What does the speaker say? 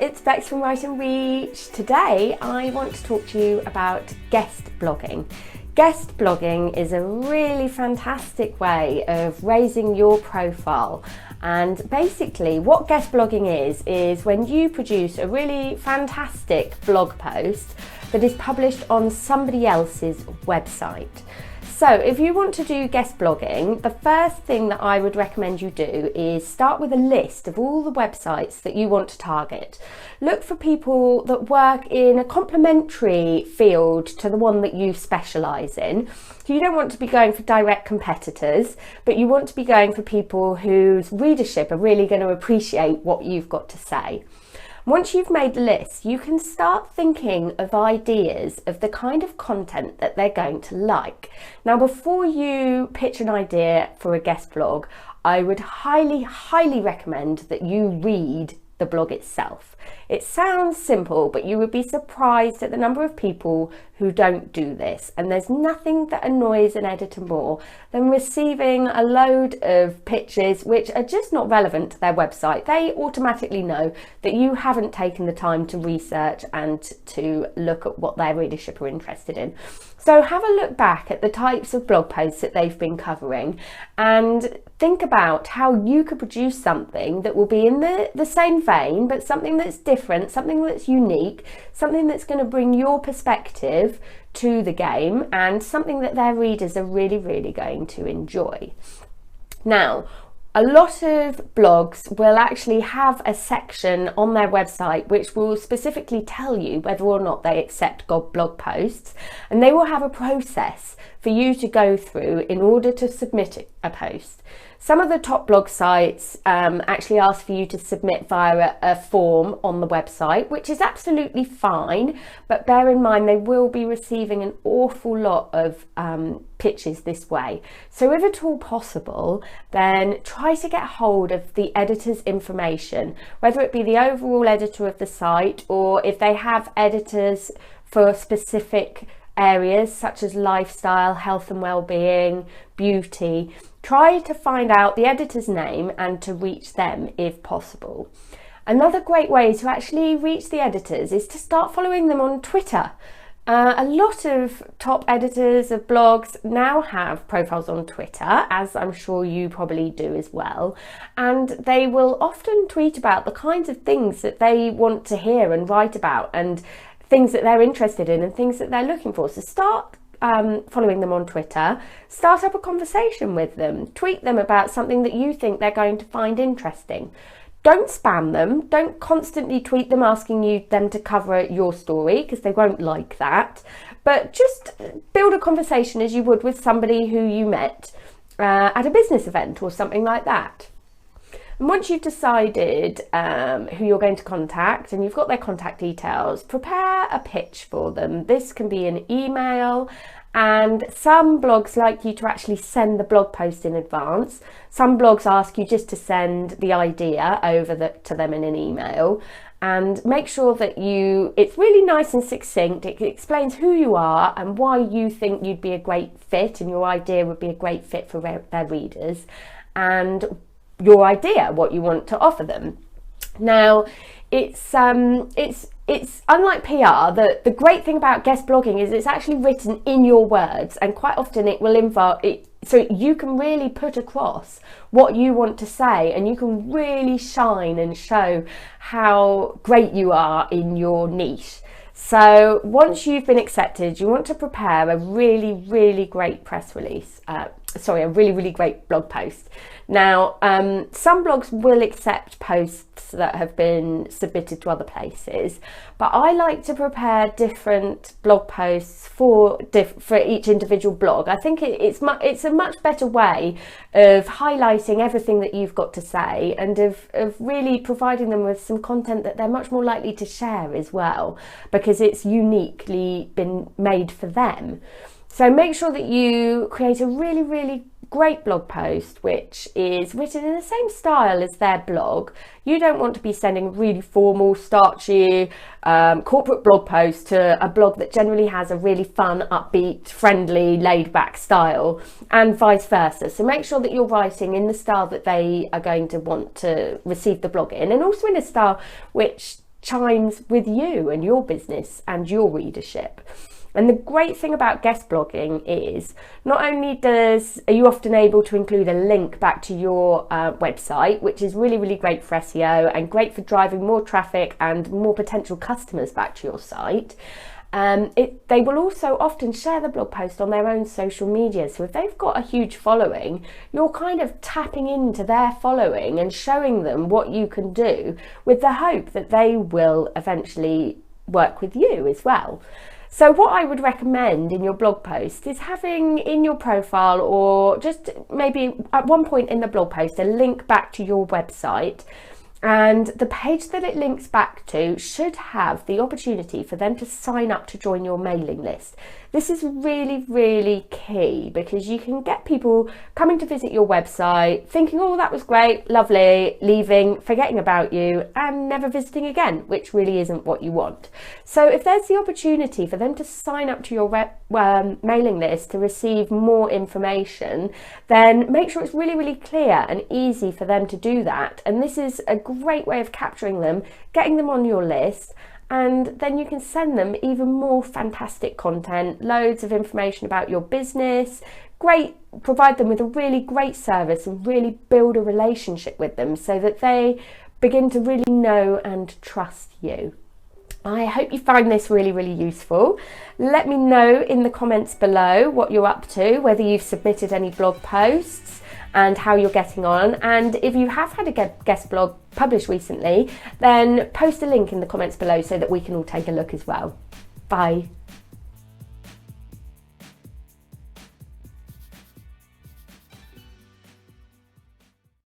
it's Bex from Write and Reach. Today I want to talk to you about guest blogging. Guest blogging is a really fantastic way of raising your profile, and basically what guest blogging is when you produce a really fantastic blog post that is published on somebody else's website. So if you want to do guest blogging, the first thing that I would recommend you do is start with a list of all the websites that you want to target. Look for people that work in a complementary field to the one that you specialise in. So you don't want to be going for direct competitors, but you want to be going for people whose readership are really going to appreciate what you've got to say. Once you've made the list, you can start thinking of ideas of the kind of content that they're going to like. Now, before you pitch an idea for a guest blog, I would highly recommend that you read the blog itself. It sounds simple, but you would be surprised at the number of people who don't do this. And there's nothing that annoys an editor more than receiving a load of pitches which are just not relevant to their website. They automatically know that you haven't taken the time to research and to look at what their readership are interested in. So have a look back at the types of blog posts that they've been covering and think about how you could produce something that will be in the same vein, but something that's different, something that's unique, something that's going to bring your perspective to the game, and something that their readers are really going to enjoy. Now, a lot of blogs will actually have a section on their website which will specifically tell you whether or not they accept blog posts, and they will have a process for you to go through in order to submit a post. Some of the top blog sites actually ask for you to submit via a form on the website, which is absolutely fine, but bear in mind they will be receiving an awful lot of pitches this way. So if at all possible, then try to get hold of the editor's information, whether it be the overall editor of the site, or if they have editors for specific areas such as lifestyle, health and well-being, beauty. Try to find out the editor's name and to reach them if possible. Another great way to actually reach the editors is to start following them on Twitter. A lot of top editors of blogs now have profiles on Twitter, as I'm sure you probably do as well, and they will often tweet about the kinds of things that they want to hear and write about, and things that they're interested in and things that they're looking for. So start following them on Twitter, start up a conversation with them, tweet them about something that you think they're going to find interesting. Don't spam them, don't constantly tweet them asking them to cover your story, because they won't like that, but just build a conversation as you would with somebody who you met at a business event or something like that. And once you've decided who you're going to contact and you've got their contact details, prepare a pitch for them. This can be an email, and some blogs like you to actually send the blog post in advance. Some blogs ask you just to send the idea over to them in an email, and make sure that it's really nice and succinct. It explains who you are and why you think you'd be a great fit and your idea would be a great fit for their readers, and your idea, what you want to offer them. Now, it's unlike PR. The great thing about guest blogging is it's actually written in your words, and quite often it will involve it, so you can really put across what you want to say, and you can really shine and show how great you are in your niche. So once you've been accepted, you want to prepare a really great press release. A really great blog post. Now, some blogs will accept posts that have been submitted to other places, but I like to prepare different blog posts for each individual blog. I think it's a much better way of highlighting everything that you've got to say, and of really providing them with some content that they're much more likely to share as well, because it's uniquely been made for them. So make sure that you create a really great blog post which is written in the same style as their blog. You don't want to be sending a really formal, starchy corporate blog post to a blog that generally has a really fun, upbeat, friendly, laid-back style, and vice versa. So make sure that you're writing in the style that they are going to want to receive the blog in, and also in a style which chimes with you and your business and your readership. And the great thing about guest blogging is not only are you often able to include a link back to your website, which is really, really great for SEO and great for driving more traffic and more potential customers back to your site. They will also often share the blog post on their own social media. So if they've got a huge following, you're kind of tapping into their following and showing them what you can do, with the hope that they will eventually work with you as well. So what I would recommend in your blog post is having in your profile, or just maybe at one point in the blog post, a link back to your website. And the page that it links back to should have the opportunity for them to sign up to join your mailing list. This is really, really key, because you can get people coming to visit your website thinking, oh, that was great, lovely, leaving, forgetting about you and never visiting again, which really isn't what you want. So if there's the opportunity for them to sign up to your mailing list to receive more information, then make sure it's really, really clear and easy for them to do that. And this is a great way of capturing them, getting them on your list, and then you can send them even more fantastic content, loads of information about your business, provide them with a really great service and really build a relationship with them so that they begin to really know and trust you. I hope you find this really, really useful. Let me know in the comments below what you're up to, whether you've submitted any blog posts and how you're getting on. And if you have had a guest blog published recently, then post a link in the comments below so that we can all take a look as well. Bye.